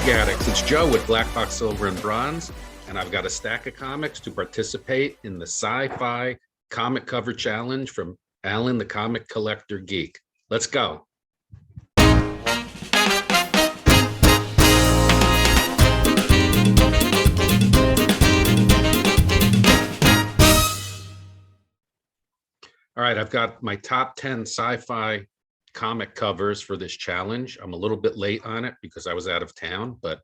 comic addicts, it's Joe with Black Box Silver and Bronze, and I've got a stack of comics to participate in the Sci-Fi comic cover challenge from Alan the Comic Collector Geek. Let's go. All right, I've got my top 10 sci-fi comic covers for this challenge. I'm a little bit late on it because I was out of town, but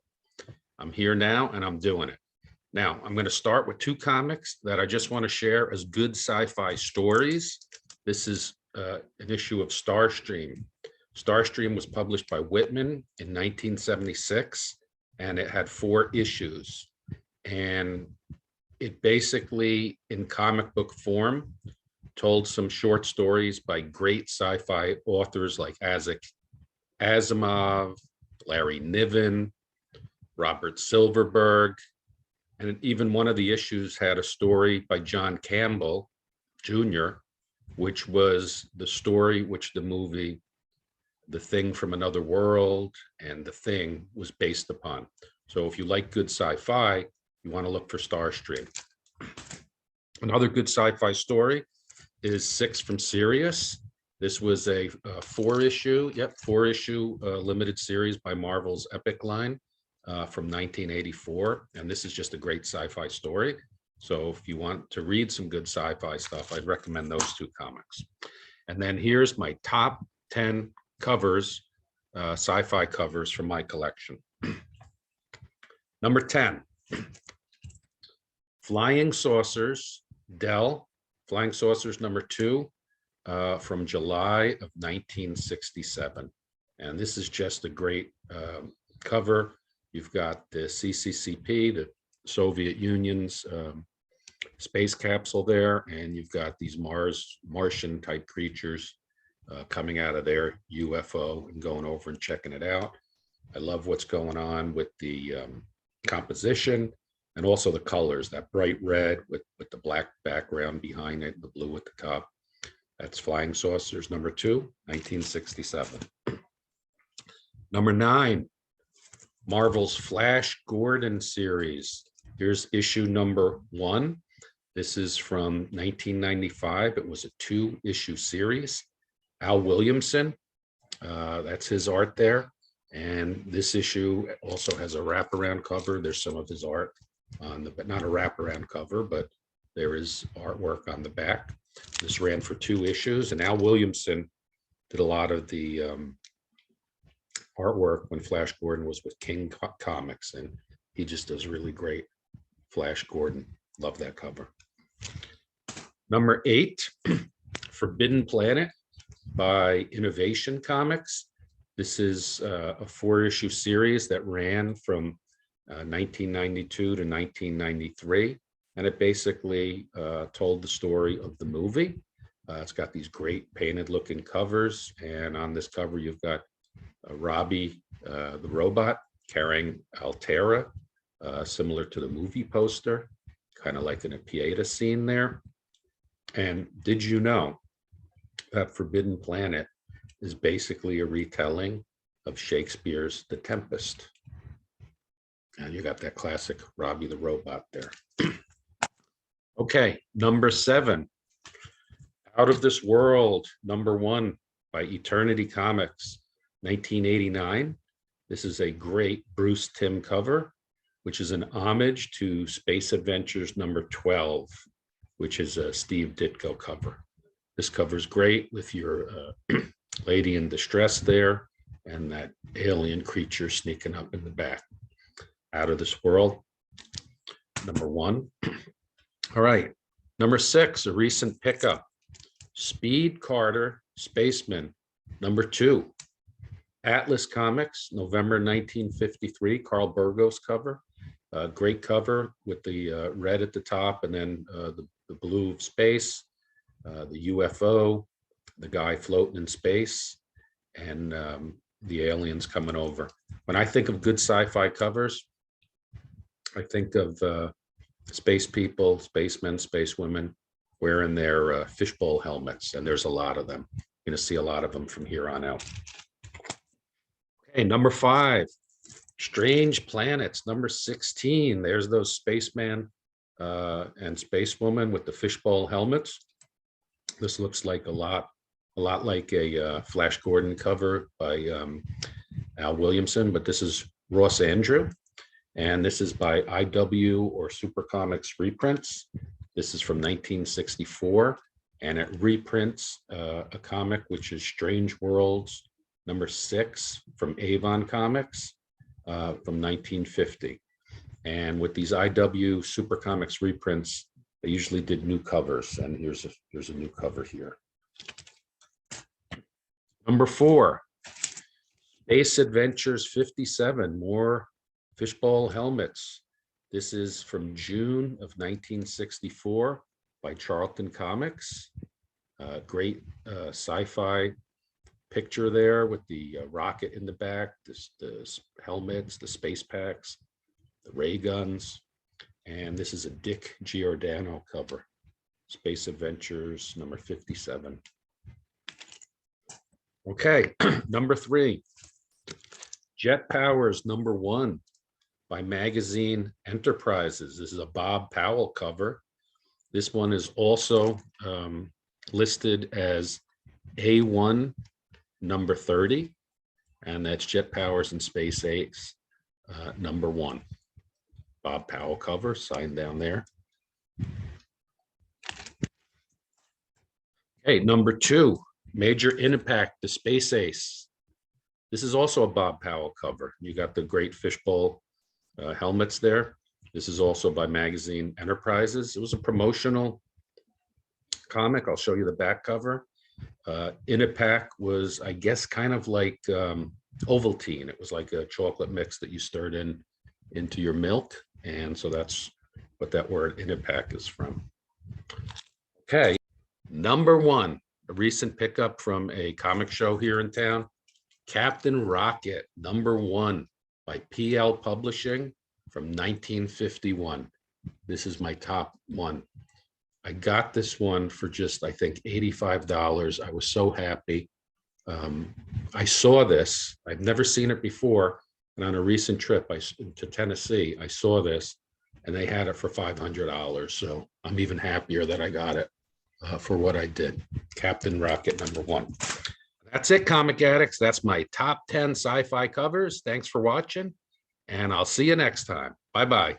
I'm here now and I'm doing it. Now, I'm going to start with two comics that I just want to share as good sci-fi stories. This is an issue of Starstream. Starstream was published by Whitman in 1976, and it had 4 issues. And it basically, in comic book form, told some short stories by great sci-fi authors like Isaac Asimov, Larry Niven, Robert Silverberg, and even one of the issues had a story by John Campbell Jr., which was the story which the movie The Thing from Another World and The Thing was based upon. So if you like good sci-fi, you want to look for Starstream. Another good sci-fi story is 6 from Sirius. This was a 4-issue limited series by Marvel's Epic line from 1984. And this is just a great sci-fi story. So if you want to read some good sci-fi stuff, I'd recommend those 2 comics. And then here's my top 10 covers, sci-fi covers from my collection. Number 10, Flying Saucers, Dell. Flying Saucers number 2 from July of 1967. And this is just a great cover. You've got the CCCP, the Soviet Union's space capsule there, and you've got these Martian type creatures coming out of their UFO and going over and checking it out. I love what's going on with the composition. And also the colors, that bright red with the black background behind it, the blue at the top. That's Flying Saucers number 2, 1967. Number 9, Marvel's Flash Gordon series. Here's issue number 1. This is from 1995. It was a 2-issue series. Al Williamson, that's his art there. And this issue also has a wraparound cover. There's some of his art on the, but not a wraparound cover, but there is artwork on the back. This ran for 2 issues, and Al Williamson did a lot of the artwork when Flash Gordon was with King Comics, and he just does really great Flash Gordon. Love that cover. Number 8, Forbidden Planet by Innovation Comics. This is a 4-issue series that ran from 1992 to 1993, and it basically told the story of the movie. It's got these great painted looking covers, and on this cover you've got Robbie the robot carrying Altera, similar to the movie poster, kind of like in a Pieta scene there. And did you know that Forbidden Planet is basically a retelling of Shakespeare's The Tempest? And you got that classic Robbie the robot there. Okay, number 7, Out of This World, number 1 by Eternity Comics, 1989. This is a great Bruce Timm cover, which is an homage to Space Adventures number 12, which is a Steve Ditko cover. This cover is great with your lady in distress there and that alien creature sneaking up in the back. Out of This World, number 1. All right, number 6, a recent pickup, Speed Carter Spaceman, number 2. Atlas Comics, November 1953, Carl Burgos cover. Great cover with the red at the top and then the blue of space, the UFO, the guy floating in space, and the aliens coming over. When I think of good sci-fi covers, I think of space people, spacemen, spacewomen wearing their fishbowl helmets, and there's a lot of them. You're going to see a lot of them from here on out. Okay, number 5, Strange Planets, number 16. There's those spaceman and spacewoman with the fishbowl helmets. This looks like a lot like a Flash Gordon cover by Al Williamson, but this is Ross Andrew, and this is by IW or Super Comics reprints. This is from 1964, and it reprints a comic which is Strange Worlds number 6 from Avon Comics from 1950. And with these IW Super Comics reprints, they usually did new covers, and here's a new cover here. Number 4, Space Adventures 57, more fishbowl helmets. This is from June of 1964 by Charlton Comics. Great sci-fi picture there with the rocket in the back, the helmets, the space packs, the ray guns. And this is a Dick Giordano cover. Space Adventures number 57. Okay, number 3, Jet Powers number 1 by Magazine Enterprises. This is a Bob Powell cover. This one is also listed as A1 number 30, and that's Jet Powers and Space Ace number 1. Bob Powell cover, signed down there. Okay, number 2, Major Impact, the Space Ace. This is also a Bob Powell cover. You got the great fishbowl helmets there. This is also by Magazine Enterprises. It was a promotional comic. I'll show you the back cover. Impact was, I guess, kind of like Ovaltine. It was like a chocolate mix that you stirred into your milk. And so that's what that word Impact is from. Okay, number 1, a recent pickup from a comic show here in town. Captain Rocket, number 1 by PL Publishing from 1951. This is my top one. I got this one for just, I think, $85. I was so happy. I saw this. I've never seen it before. And on a recent trip to Tennessee, I saw this, and they had it for $500. So I'm even happier that I got it for what I did. Captain Rocket number 1. That's it, comic addicts. That's my top 10 sci-fi covers. Thanks for watching, and I'll see you next time. Bye-bye.